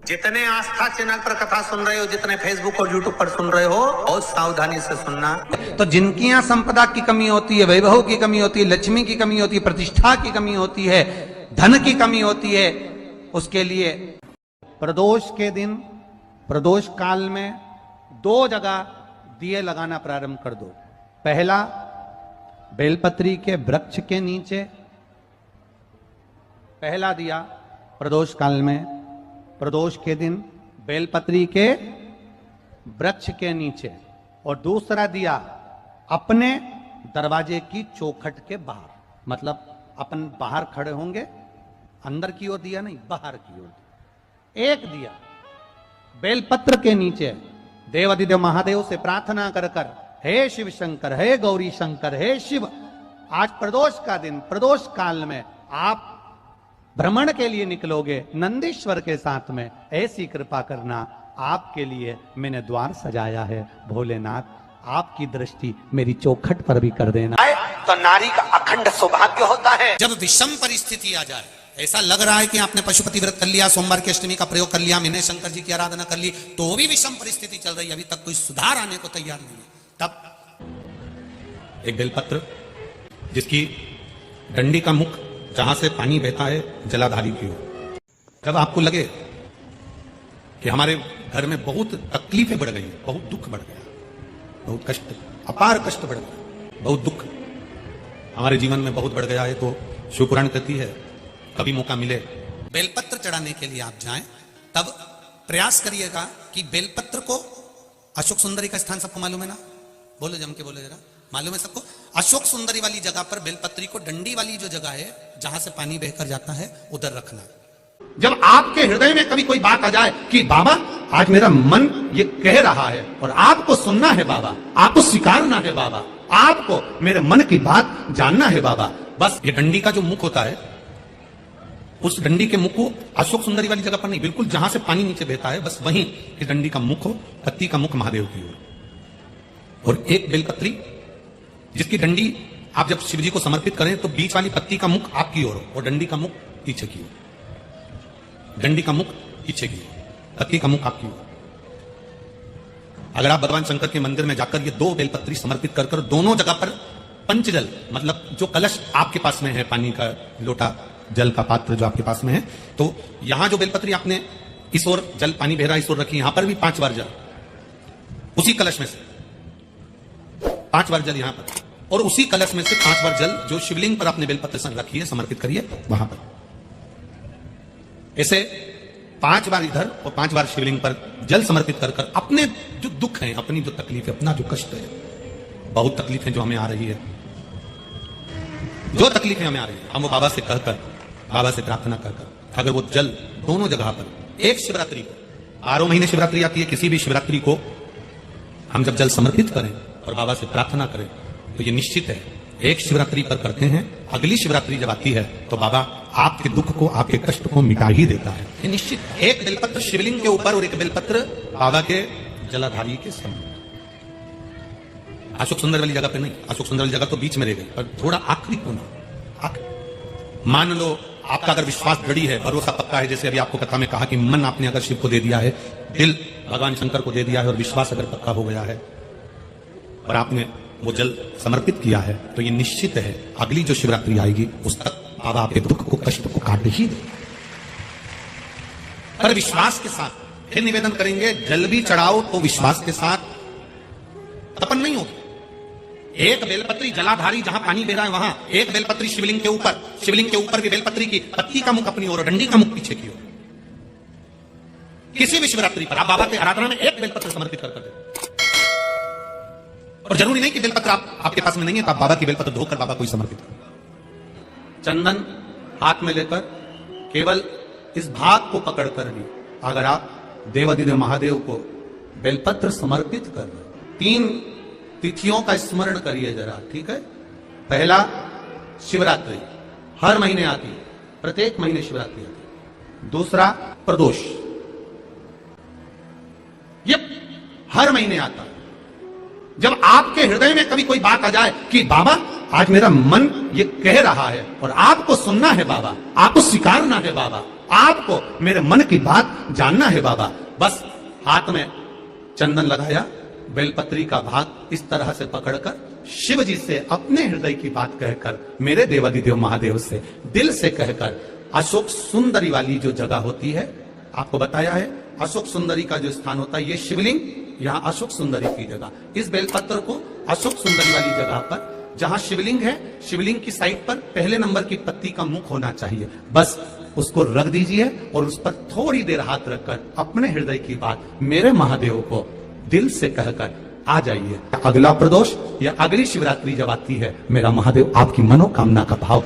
जितने आस्था चैनल पर कथा सुन रहे हो, जितने फेसबुक और यूट्यूब पर सुन रहे हो, बहुत सावधानी से सुनना। तो जिनकी यहाँ संपदा की कमी होती है, वैभव की कमी होती है, लक्ष्मी की कमी होती है, प्रतिष्ठा की कमी होती है, धन की कमी होती है, उसके लिए प्रदोष के दिन, प्रदोष काल में 2 जगह दिए लगाना प्रारंभ कर दो। पहला, बेलपत्री के वृक्ष के नीचे पहला दिया प्रदोष काल में, प्रदोष के दिन बेलपत्री के वृक्ष के नीचे, और दूसरा दिया अपने दरवाजे की चौखट के बाहर, मतलब अपन बाहर खड़े होंगे, अंदर की ओर दिया नहीं, बाहर की ओर। एक दिया बेलपत्र के नीचे देवादिदेव महादेव से प्रार्थना कर कर, हे शिव शंकर, हे गौरी शंकर, हे शिव, आज प्रदोष का दिन, प्रदोष काल में आप भ्रमण के लिए निकलोगे नंदीश्वर के साथ में, ऐसी कृपा करना, आपके लिए मैंने द्वार सजाया है भोलेनाथ, आपकी दृष्टि मेरी चौखट पर भी कर देना। तो नारी का अखंड सौभाग्य होता है। जब विषम परिस्थिति आ जाए, ऐसा लग रहा है कि आपने पशुपति व्रत कर लिया, सोमवार की अष्टमी का प्रयोग कर लिया, मैंने शंकर जी की आराधना कर ली, तो भी विषम परिस्थिति चल रही है, अभी तक कोई सुधार आने को तैयार नहीं है, तब एक बेलपत्र जिसकी डंडी का मुख जहां से पानी बहता है जलाधारी की ओर, जब आपको लगे कि हमारे घर में बहुत तकलीफें बढ़ गई, बहुत दुख बढ़ गया, बहुत कष्ट, अपार कष्ट बढ़ गया, बहुत दुख हमारे जीवन में बहुत बढ़ गया है, तो शिव पुराण कहती है कभी मौका मिले बेलपत्र चढ़ाने के लिए आप जाएं, तब प्रयास करिएगा कि बेलपत्र को, अशोक सुंदरी का स्थान सबको मालूम है ना, बोलो जम के बोलो जरा, मालूम है सबको? अशोक सुंदरी वाली जगह पर बेलपत्री को डंडी वाली जो जगह है जहां से पानी बहकर जाता है उधर रखना। जब आपके हृदय में कभी कोई बात आ जाए कि बाबा आज मेरा मन ये कह रहा है और आपको सुनना है बाबा, आपको स्वीकारना है बाबा, आपको मेरे मन की बात जानना है बाबा, बस ये डंडी का जो मुख होता है, उस डंडी के मुख को अशोक सुंदरी वाली जगह पर नहीं, बिल्कुल जहां से पानी नीचे बहता है, बस वहीं इस डंडी का मुख हो, पत्ती का मुख महादेव की ओर, और एक बेलपत्री जिसकी डंडी आप जब शिव जी को समर्पित करें तो बीच वाली पत्ती का मुख आपकी ओर हो और डंडी का मुख पीछे की ओर, डंडी का मुख पीछे की ओर, पत्ती का मुख आपकी ओर। अगर आप भगवान शंकर के मंदिर में जाकर ये 2 बेलपत्री समर्पित कर कर दोनों जगह पर पंचजल, मतलब जो कलश आपके पास में है, पानी का लोटा, जल का पात्र जो आपके पास में है, तो यहां जो बेलपत्री आपने इस ओर जल पानी बह रहा है इस ओर रखी, यहां पर भी 5 बार जल, उसी कलश में से 5 बार जल यहां पर, और उसी कलश में से 5 बार जल जो शिवलिंग पर आपने बेलपत्र संग रखी है समर्पित करिए वहां पर। ऐसे 5 बार इधर और 5 बार शिवलिंग पर जल समर्पित कर कर अपने जो दुख है, अपनी जो तकलीफ है, अपना जो कष्ट है, बहुत तकलीफें जो हमें आ रही है, जो तकलीफें हमें आ रही है, हम वो बाबा से कहकर, बाबा से प्रार्थना कर कर, अगर वो जल दोनों जगह पर एक शिवरात्रि को, 12 महीने शिवरात्रि आती है, किसी भी शिवरात्रि को हम जब जल समर्पित करें और बाबा से प्रार्थना करें तो ये निश्चित है, एक शिवरात्रि पर करते हैं, अगली शिवरात्रि जब आती है तो बाबा आपके दुख को, आपके कष्ट को मिटा ही देता है, ये निश्चित है। एक बेलपत्र शिवलिंग के ऊपर और एक बेलपत्र बाबा के जलाधारी के सामने। अशोक सुंदर वाली जगह पे नहीं, अशोक सुंदर वाली जगह तो बीच में रह गई, पर थोड़ा आखिरी कोना, मान लो आपका अगर विश्वास दृढ़ है, भरोसा पक्का है, जैसे अभी आपको कथा में कहा कि मन आपने अगर शिव को दे दिया है, दिल भगवान शंकर को दे दिया है, और विश्वास अगर पक्का हो गया है और आपने वो जल समर्पित किया है, तो ये निश्चित है अगली जो शिवरात्रि आएगी उस तक बाबा आपके दुख को, कष्ट को काट ही दे। पर विश्वास के साथ फिर निवेदन करेंगे, जल भी चढ़ाओ तो विश्वास के साथ, तपन नहीं होगी। एक बेलपत्री जलाधारी जहां पानी बह रहा है वहां, एक बेलपत्री शिवलिंग के ऊपर, शिवलिंग के ऊपर भी बेलपत्री की पत्ती का मुख अपनी ओर और डंडी का मुख पीछे की ओर। किसी भी शिवरात्रि पर आप बाबा की आराधना में एक बेलपत्र समर्पित कर दे, और जरूरी नहीं कि बेलपत्र आपके पास में नहीं है तो आप बाबा की बेलपत्र धोकर बाबा को ही समर्पित करें। चंदन हाथ में लेकर केवल इस भाग को पकड़कर भी अगर आप देवादिदेव महादेव को बेलपत्र समर्पित कर रहे, 3 तिथियों का स्मरण करिए जरा, ठीक है? पहला शिवरात्रि हर महीने आती है, प्रत्येक महीने शिवरात्रि आती है। दूसरा प्रदोष, ये हर महीने आता है। जब आपके हृदय में कभी कोई बात आ जाए कि बाबा आज मेरा मन ये कह रहा है और आपको सुनना है बाबा, आपको स्वीकारना है बाबा, आपको मेरे मन की बात जानना है बाबा। बस हाथ में चंदन लगाया, बेलपत्री का भाग इस तरह से पकड़कर शिव जी से अपने हृदय की बात कहकर, मेरे देवादिदेव महादेव से दिल से कहकर, अशोक सुंदरी वाली जो जगह होती है, आपको बताया है अशोक सुंदरी का जो स्थान होता है, ये शिवलिंग, यहाँ अशोक सुंदरी की जगह, इस बेलपत्र को अशोक सुंदरी वाली जगह पर जहां शिवलिंग है, शिवलिंग की साइड पर पहले नंबर की पत्ती का मुख होना चाहिए, बस उसको रख दीजिए और उस पर थोड़ी देर हाथ रखकर अपने हृदय की बात मेरे महादेव को दिल से कहकर आ जाइए। अगला प्रदोष या अगली शिवरात्रि जब आती है, मेरा महादेव आपकी मनोकामना का भाव